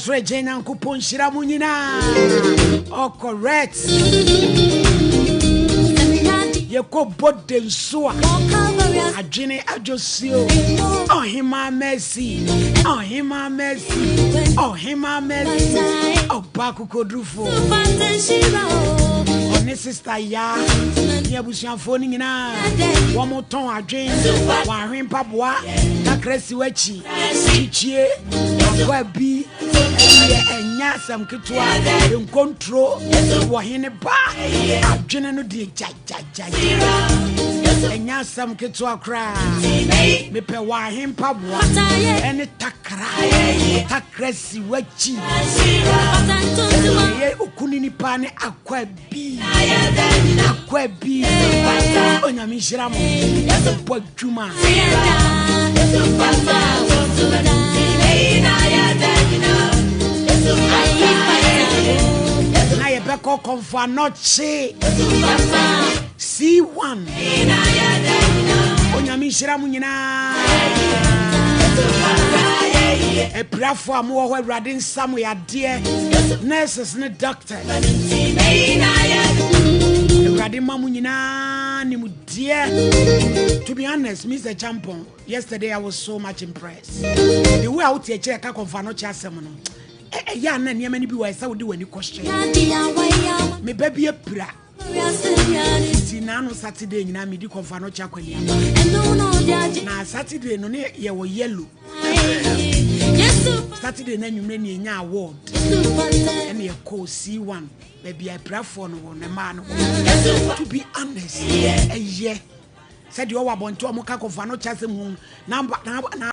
so ejenya nkupon shira munyina. Oh correct. Yeko bodden soa. Adwene adwosio. Oh hima mercy. Oh hima mercy. Oh hima mercy. Oh baku kodrufo. Oni sister ya. Ni abusuafo ni nyina. Wo mo ton adwen. Wa hwen paboa. Na kresi wachi. Chichie. Akwa bi. Enya sam ketwa. Encontro. Wo hene ba. Adwene no die ja. Enya sam ketwa kra. Mepe wa hwen paboa. Ene takra. Takresi wachi. Ye okunini pa ne akwa bi. Akwa bi. Onyame shiramo. Podjuma. Na ye beko konfa noche. C1. Onyame shiramo nyina. A prafo amu wo Awurade nsam ya de nurses ne doctors Awurade mamu nyina ni mu de. To be honest, Mr. Champon, yesterday I was so much impressed. The way out here check ka konfa no chasem no ya na niam ni bi wa say wodi wani question me baby apira ti na no Saturday nyina me di konfa no cha kwani na Saturday no ne ye wo yellow Saturday na nwumre ni enya award and ye call C1 baby I pray for no na man to be honest yeah said you wa bonto mo ka konfa no chasem number